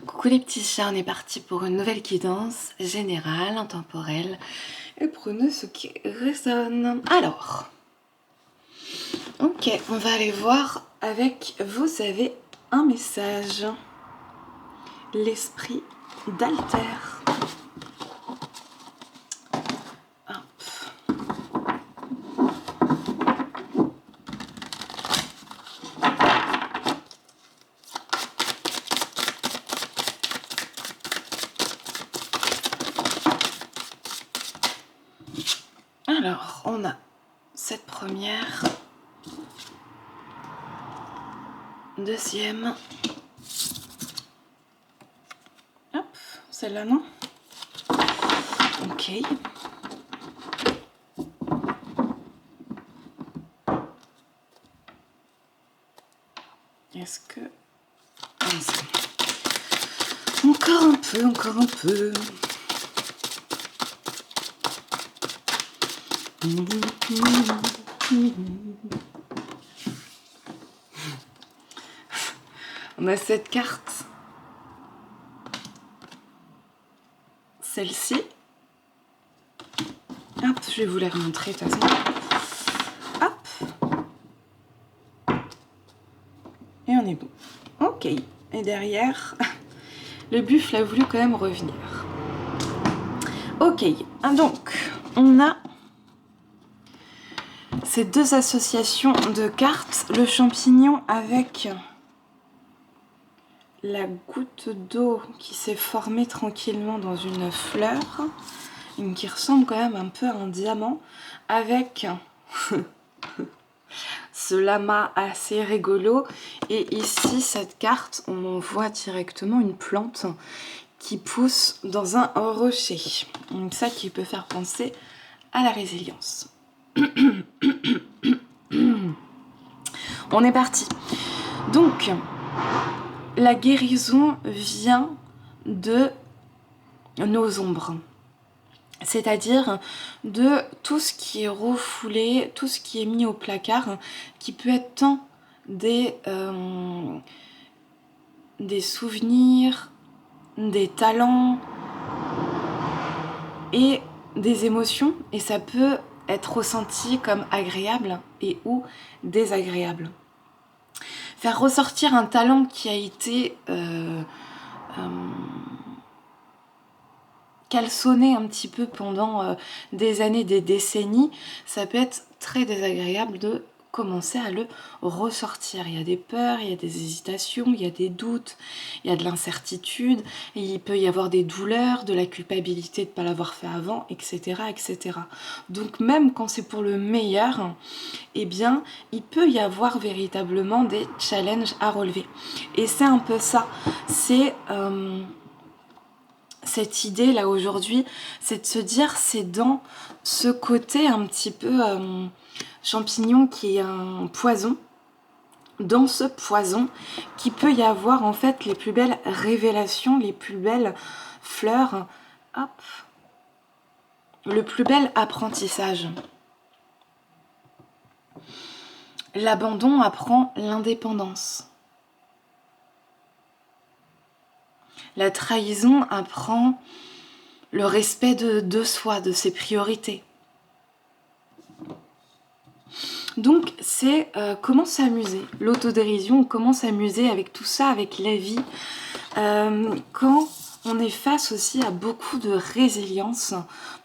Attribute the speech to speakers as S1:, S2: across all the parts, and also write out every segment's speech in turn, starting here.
S1: Coucou les petits chats, on est parti pour une nouvelle guidance générale, intemporelle, et prenez ce qui résonne. Alors, ok, on va aller voir avec, vous avez un message. L'esprit d'Alter. Alors, on a cette première, deuxième, hop, celle-là non, ok, est-ce que, encore un peu, on a cette carte, celle-ci, hop, je vais vous la remontrer de toute façon, hop, et on est bon, ok, et derrière, le buffle a voulu quand même revenir, ok, donc, on a ces deux associations de cartes, le champignon avec la goutte d'eau qui s'est formée tranquillement dans une fleur, qui ressemble quand même un peu à un diamant, avec ce lama assez rigolo, et ici cette carte, on voit directement une plante qui pousse dans un rocher, donc ça qui peut faire penser à la résilience. On est parti. Donc, la guérison vient de nos ombres. C'est-à-dire de tout ce qui est refoulé, tout ce qui est mis au placard, qui peut être tant des souvenirs, des talents et des émotions, et ça peut être ressenti comme agréable et ou désagréable. Faire ressortir un talent qui a été calçonné un petit peu pendant des années, des décennies, ça peut être très désagréable de commencer à le ressortir. Il y a des peurs, il y a des hésitations, il y a des doutes, il y a de l'incertitude, il peut y avoir des douleurs, de la culpabilité de ne pas l'avoir fait avant, etc., etc. Donc même quand c'est pour le meilleur, eh bien, il peut y avoir véritablement des challenges à relever. Et c'est un peu ça, c'est cette idée là aujourd'hui, c'est de se dire, c'est dans ce côté un petit peu champignon qui est un poison, dans ce poison qui peut y avoir en fait les plus belles révélations, les plus belles fleurs, hop, le plus bel apprentissage. L'abandon apprend l'indépendance. La trahison apprend le respect de soi, de ses priorités. Donc c'est comment s'amuser, l'autodérision, comment s'amuser avec tout ça, avec la vie, quand on est face aussi à beaucoup de résilience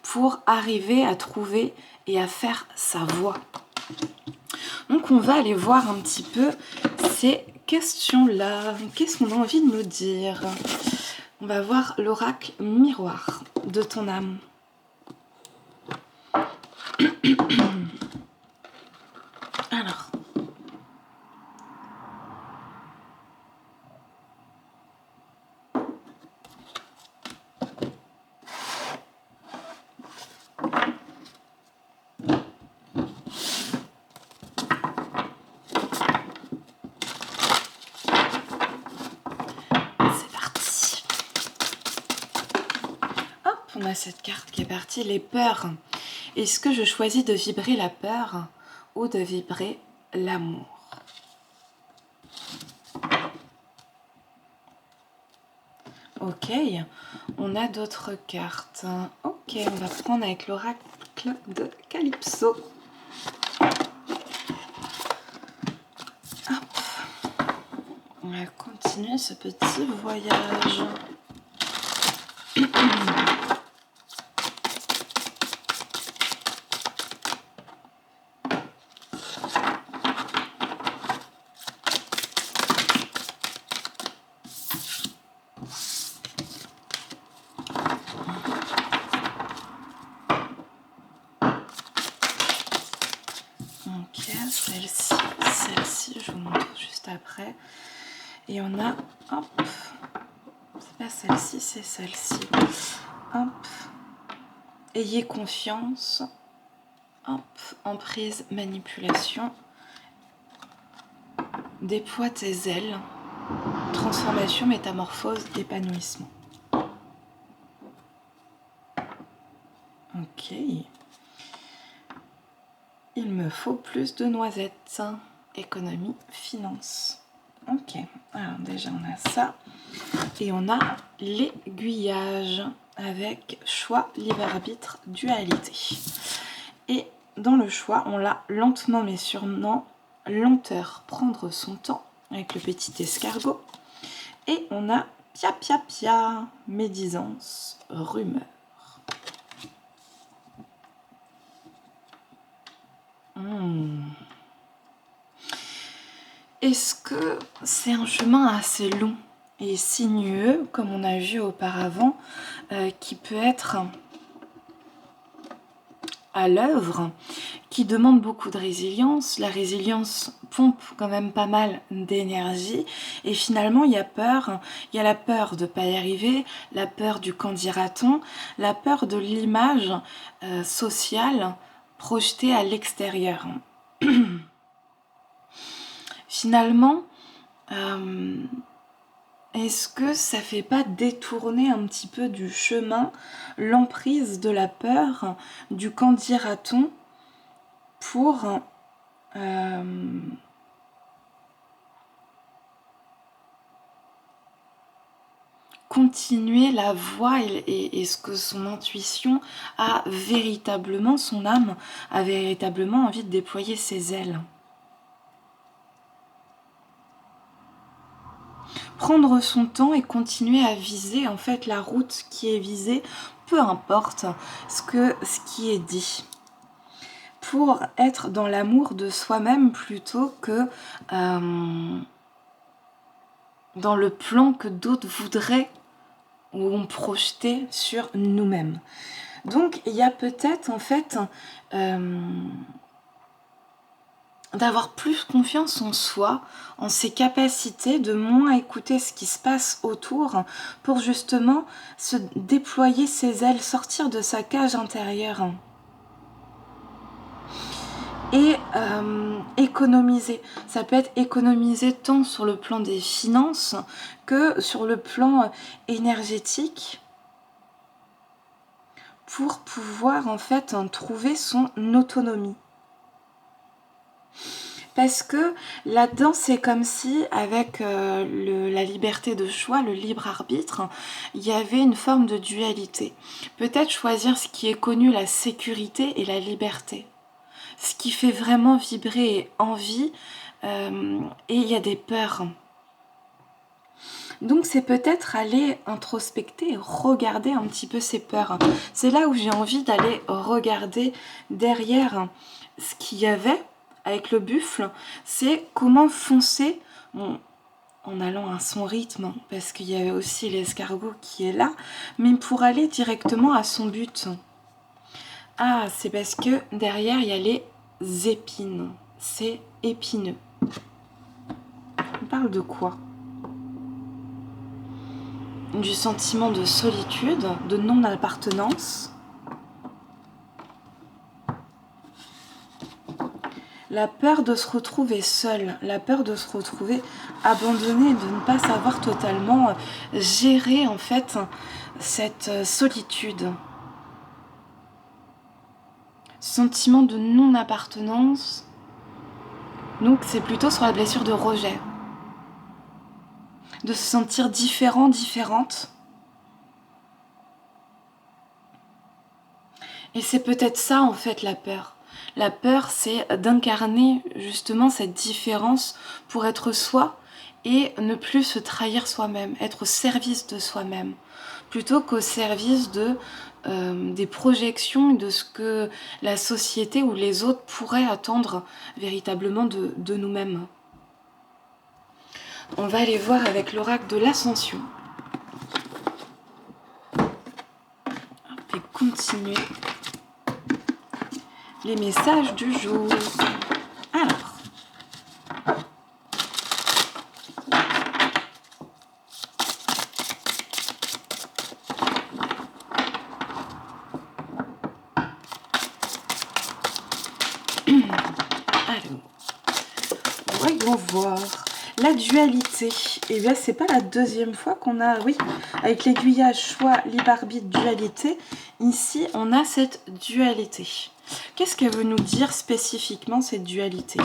S1: pour arriver à trouver et à faire sa voie. Donc on va aller voir un petit peu ces questions-là. Qu'est-ce qu'on a envie de nous dire? On va voir l'oracle miroir de ton âme. Alors. C'est parti. Hop, on a cette carte qui est partie, les peurs. Est-ce que je choisis de vibrer la peur ou de vibrer l'amour? Ok, on a d'autres cartes. Ok, on va prendre avec l'oracle de Calypso. Hop. On va continuer ce petit voyage. Ok, celle-ci, je vous montre juste après. Et on a, hop, c'est pas celle-ci, c'est celle-ci. Hop, ayez confiance. Hop, emprise, manipulation. Déploie tes ailes. Transformation, métamorphose, épanouissement. Ok. Il me faut plus de noisettes. Économie, finance. Ok, alors déjà on a ça. Et on a l'aiguillage avec choix, libre arbitre, dualité. Et dans le choix, on l'a lentement mais sûrement, lenteur, prendre son temps avec le petit escargot. Et on a pia pia pia, médisance, rumeur. Est-ce que c'est un chemin assez long et sinueux, comme on a vu auparavant, qui peut être à l'œuvre, qui demande beaucoup de résilience. La résilience pompe quand même pas mal d'énergie et finalement il y a peur, il y a la peur de ne pas y arriver, la peur du qu'en dira-t-on, la peur de l'image sociale projetée à l'extérieur. Finalement, est-ce que ça fait pas détourner un petit peu du chemin l'emprise de la peur, du qu'en dira-t-on, pour continuer la voie et ce que son intuition a véritablement, son âme a véritablement envie de déployer ses ailes. Prendre son temps et continuer à viser en fait la route qui est visée, peu importe ce qui est dit. Pour être dans l'amour de soi-même plutôt que dans le plan que d'autres voudraient ou ont projeté sur nous-mêmes. Donc il y a peut-être en fait d'avoir plus confiance en soi, en ses capacités, de moins écouter ce qui se passe autour pour justement se déployer ses ailes, sortir de sa cage intérieure. Et économiser. Ça peut être économiser tant sur le plan des finances que sur le plan énergétique pour pouvoir en fait trouver son autonomie. Parce que là-dedans, c'est comme si, avec la liberté de choix, le libre arbitre, il y avait une forme de dualité. Peut-être choisir ce qui est connu, la sécurité et la liberté. Ce qui fait vraiment vibrer envie, et il y a des peurs. Donc c'est peut-être aller introspecter, regarder un petit peu ces peurs. C'est là où j'ai envie d'aller regarder derrière ce qu'il y avait avec le buffle, c'est comment foncer en allant à son rythme, parce qu'il y avait aussi l'escargot qui est là, mais pour aller directement à son but. Ah, c'est parce que derrière, il y a les épines. C'est épineux. On parle de quoi? Du sentiment de solitude, de non-appartenance. La peur de se retrouver seul, la peur de se retrouver abandonné, de ne pas savoir totalement gérer en fait cette solitude. Sentiment de non-appartenance, donc c'est plutôt sur la blessure de rejet. De se sentir différent, différente. Et c'est peut-être ça en fait la peur. La peur, c'est d'incarner justement cette différence pour être soi et ne plus se trahir soi-même, être au service de soi-même, plutôt qu'au service des projections et de ce que la société ou les autres pourraient attendre véritablement de nous-mêmes. On va aller voir avec l'oracle de l'Ascension. Et continuer les messages du jour. Alors, voyons voir. La dualité, et bien c'est pas la deuxième fois qu'on a, oui, avec l'aiguillage choix, libre arbitre, dualité, ici on a cette dualité. Qu'est-ce qu'elle veut nous dire spécifiquement cette dualité?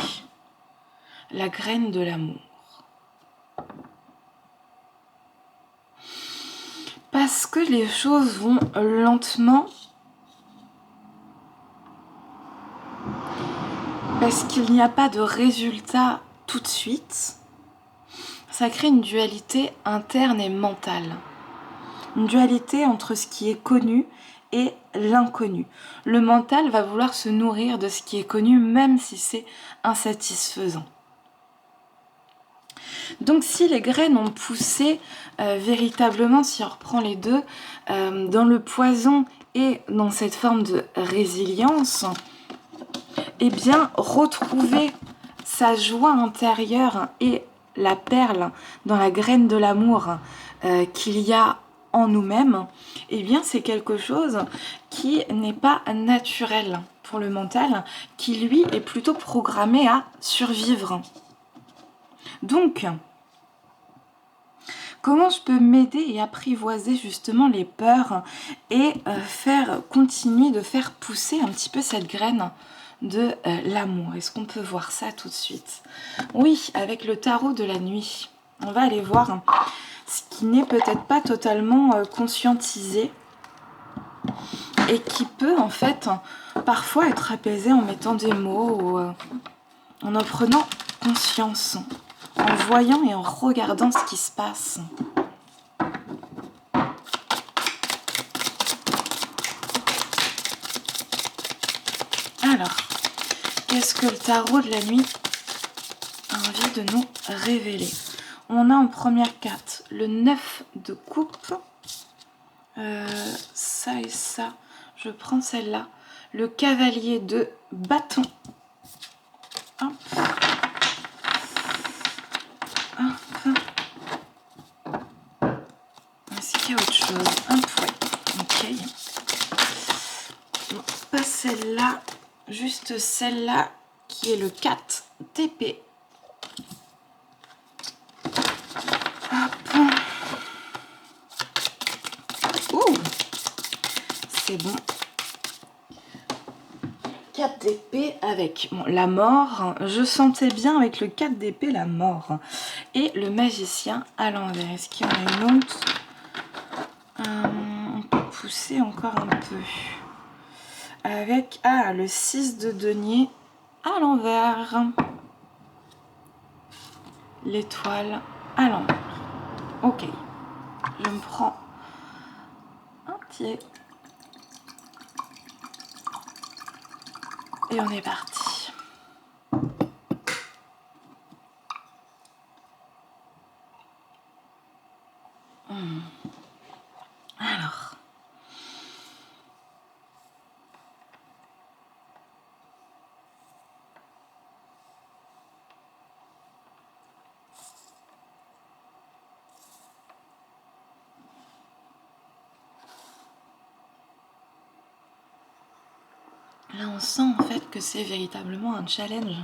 S1: La graine de l'amour. Parce que les choses vont lentement, parce qu'il n'y a pas de résultat tout de suite, ça crée une dualité interne et mentale. Une dualité entre ce qui est connu et l'inconnu. Le mental va vouloir se nourrir de ce qui est connu, même si c'est insatisfaisant. Donc si les graines ont poussé véritablement, si on reprend les deux, dans le poison et dans cette forme de résilience, eh bien retrouver sa joie intérieure et la perle dans la graine de l'amour qu'il y a en nous-mêmes, eh bien c'est quelque chose qui n'est pas naturel pour le mental, qui lui est plutôt programmé à survivre. Donc, comment je peux m'aider et apprivoiser justement les peurs et continuer de faire pousser un petit peu cette graine de l'amour? Est-ce qu'on peut voir ça tout de suite? Oui, avec le tarot de la nuit. On va aller voir ce qui n'est peut-être pas totalement conscientisé et qui peut en fait parfois être apaisé en mettant des mots ou en prenant conscience, en voyant et en regardant ce qui se passe. Alors, qu'est-ce que le tarot de la nuit a envie de nous révéler? On a en première carte le 9 de coupe. Ça et ça, je prends celle-là. Le cavalier de bâton. Hop. Hop. Est-ce qu'il y a autre chose? Hop, ouais. Ok. Non, pas celle-là. Juste celle-là qui est le 4 d'épée. C'est bon. 4 d'épée avec la mort. Je sentais bien avec le 4 d'épée la mort. Et le magicien à l'envers. Est-ce qu'il y en a une autre? On peut pousser encore un peu. Avec le 6 de denier à l'envers. L'étoile à l'envers. Ok. Je me prends un pied. Et on est parti. Alors. Là, on sent en fait que c'est véritablement un challenge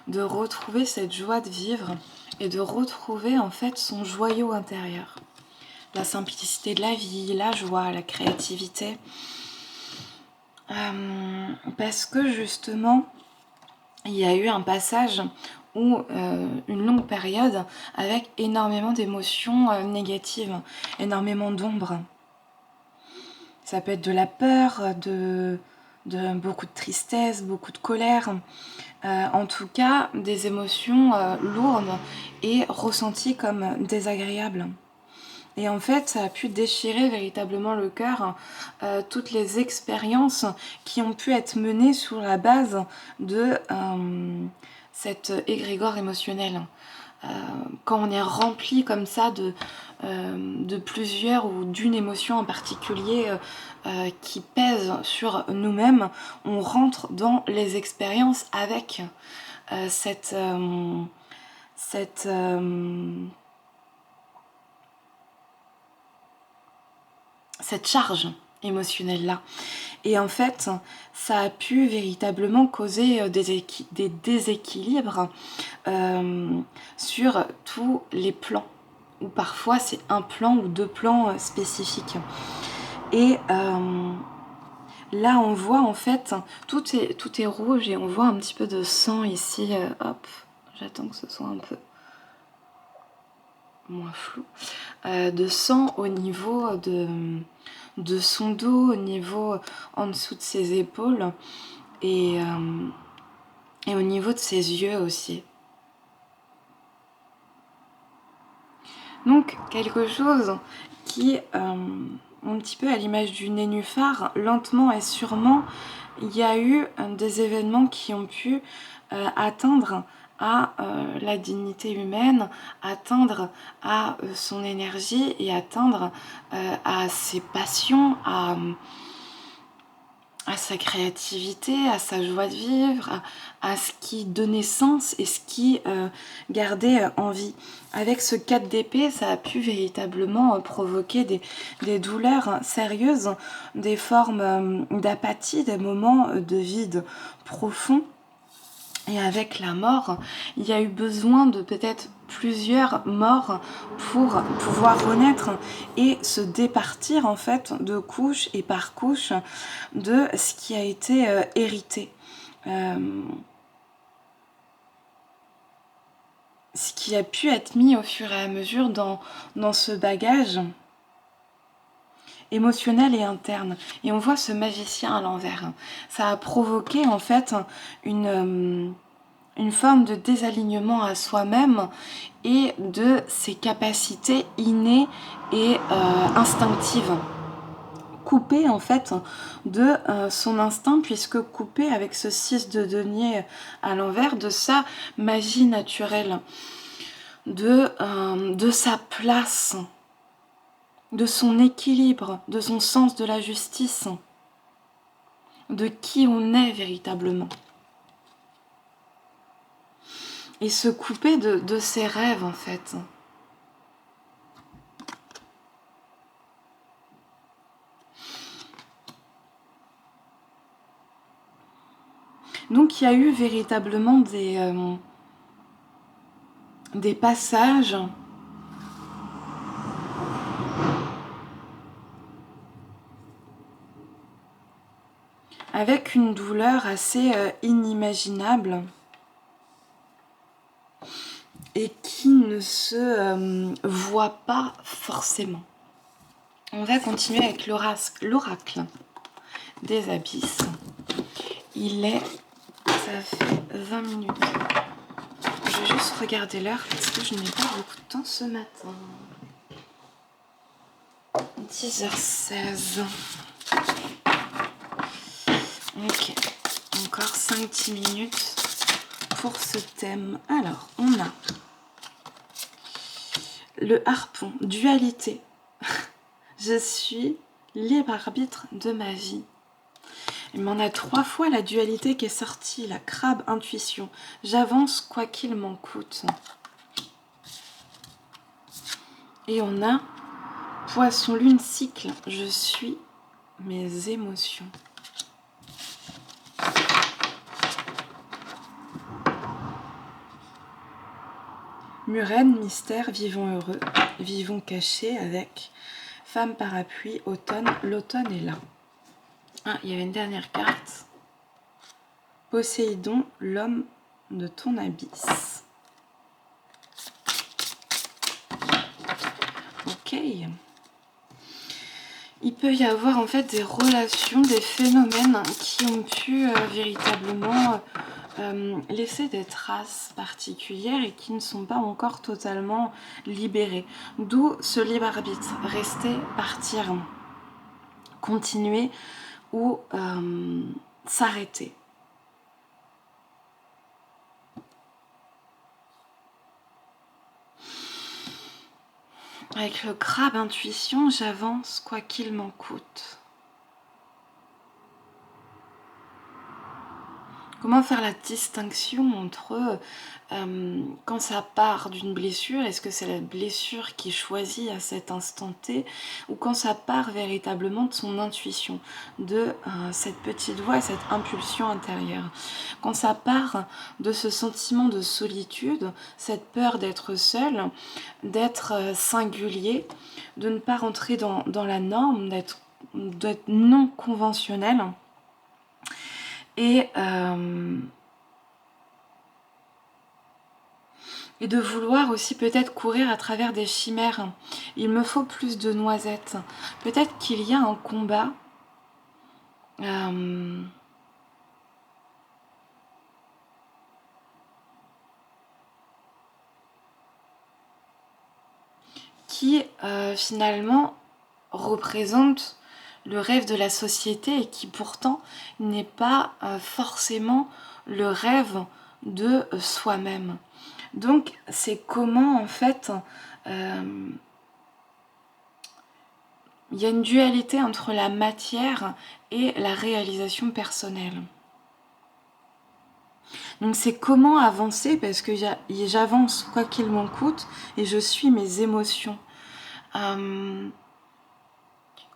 S1: de retrouver cette joie de vivre et de retrouver en fait son joyau intérieur. La simplicité de la vie, la joie, la créativité. Parce que justement, il y a eu un passage ou une longue période avec énormément d'émotions négatives, énormément d'ombre. Ça peut être de la peur, de beaucoup de tristesse, beaucoup de colère. En tout cas, des émotions lourdes et ressenties comme désagréables. Et en fait, ça a pu déchirer véritablement le cœur, toutes les expériences qui ont pu être menées sur la base de cet égrégore émotionnel. Quand on est rempli comme ça de plusieurs ou d'une émotion en particulier qui pèse sur nous-mêmes, on rentre dans les expériences avec cette charge émotionnelle-là. Et en fait, ça a pu véritablement causer des déséquilibres sur tous les plans. Ou parfois, c'est un plan ou deux plans spécifiques. Et là, on voit en fait, tout est rouge et on voit un petit peu de sang ici. Hop, j'attends que ce soit un peu moins flou. De sang au niveau de son dos, au niveau en dessous de ses épaules et au niveau de ses yeux aussi. Donc quelque chose qui, un petit peu à l'image du nénuphar, lentement et sûrement, il y a eu des événements qui ont pu atteindre à la dignité humaine, atteindre à son énergie et atteindre à ses passions, à sa créativité, à sa joie de vivre, à ce qui donnait sens et ce qui gardait en vie. Avec ce 4 d'épée, ça a pu véritablement provoquer des douleurs sérieuses, des formes d'apathie, des moments de vide profond. Et avec la mort, il y a eu besoin de peut-être plusieurs morts pour pouvoir renaître et se départir en fait de couche et par couche de ce qui a été hérité. Ce qui a pu être mis au fur et à mesure dans ce bagage émotionnel et interne. Et on voit ce magicien à l'envers. Ça a provoqué en fait une forme de désalignement à soi-même et de ses capacités innées et instinctives. Coupé en fait de son instinct, puisque coupé avec ce 6 de denier à l'envers de sa magie naturelle, de sa place, de son équilibre, de son sens de la justice, de qui on est véritablement. Et se couper de ses rêves en fait. Donc il y a eu véritablement des passages avec une douleur assez inimaginable et qui ne se voit pas forcément. On va continuer avec l'oracle des abysses. Ça fait 20 minutes. Je vais juste regarder l'heure parce que je n'ai pas beaucoup de temps ce matin. 10h16. Ok, encore 5-10 minutes pour ce thème. Alors, on a le harpon, dualité. Je suis libre arbitre de ma vie. Il m'en a 3 fois la dualité qui est sortie, la crabe intuition. J'avance quoi qu'il m'en coûte. Et on a poisson lune cycle. Je suis mes émotions. Murène, mystère, vivons heureux, vivons cachés avec femme parapluie, automne, l'automne est là. Ah, il y avait une dernière carte. Poséidon, l'homme de ton abysse. Ok. il peut y avoir en fait des relations, des phénomènes qui ont pu véritablement laisser des traces particulières et qui ne sont pas encore totalement libérées. D'où ce libre arbitre, rester, partir, continuer ou s'arrêter. Avec le crabe intuition, j'avance quoi qu'il m'en coûte. Comment faire la distinction entre quand ça part d'une blessure, est-ce que c'est la blessure qui choisit à cet instant T, ou quand ça part véritablement de son intuition, de cette petite voix, cette impulsion intérieure. Quand ça part de ce sentiment de solitude, cette peur d'être seul, d'être singulier, de ne pas rentrer dans la norme, d'être non conventionnel, et de vouloir aussi peut-être courir à travers des chimères. Il me faut plus de noisettes. Peut-être qu'il y a un combat qui finalement représente le rêve de la société et qui pourtant n'est pas forcément le rêve de soi-même. Donc c'est comment en fait il y a une dualité entre la matière et la réalisation personnelle. Donc c'est comment avancer, parce que j'avance quoi qu'il m'en coûte et je suis mes émotions.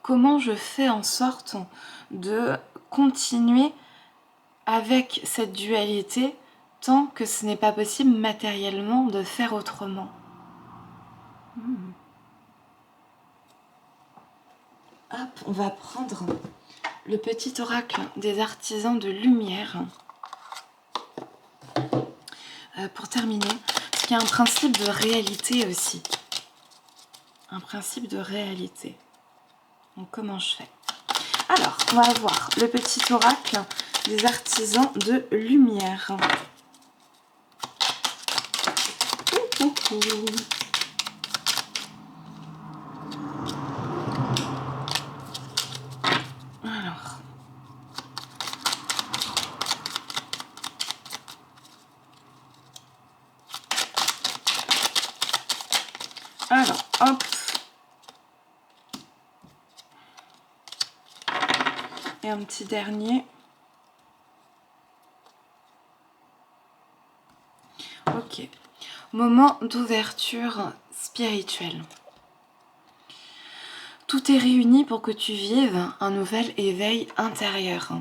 S1: Comment je fais en sorte de continuer avec cette dualité tant que ce n'est pas possible matériellement de faire autrement. Hop, on va prendre le petit oracle des artisans de lumière pour terminer, parce qu'il y a un principe de réalité aussi. Un principe de réalité. Donc comment je fais? Alors, on va avoir le petit oracle des artisans de lumière. Alors, hop. Et un petit dernier. Ok. Moment d'ouverture spirituelle. Tout est réuni pour que tu vives un nouvel éveil intérieur.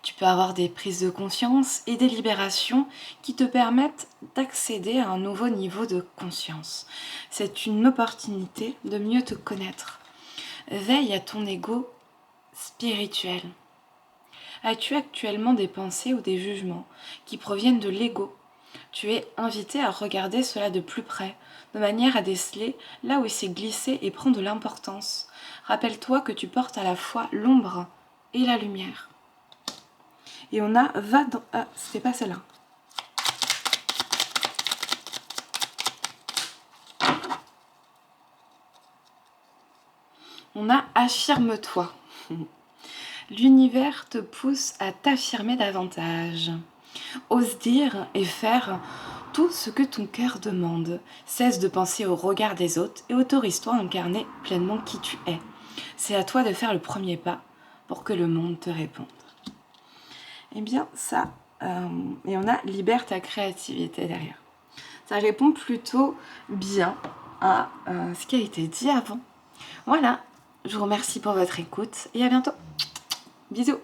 S1: Tu peux avoir des prises de conscience et des libérations qui te permettent d'accéder à un nouveau niveau de conscience. C'est une opportunité de mieux te connaître. Veille à ton ego spirituel. As-tu actuellement des pensées ou des jugements qui proviennent de l'ego? Tu es invité à regarder cela de plus près, de manière à déceler là où il s'est glissé et prend de l'importance. Rappelle-toi que tu portes à la fois l'ombre et la lumière. Et on a va dans... Ah, c'était pas celle-là. On a affirme-toi. L'univers te pousse à t'affirmer davantage. Ose dire et faire tout ce que ton cœur demande. Cesse de penser au regard des autres et autorise-toi à incarner pleinement qui tu es. C'est à toi de faire le premier pas pour que le monde te réponde. Eh bien, ça, et on a libère ta créativité derrière. Ça répond plutôt bien à ce qui a été dit avant. Voilà, je vous remercie pour votre écoute et à bientôt. Bisous.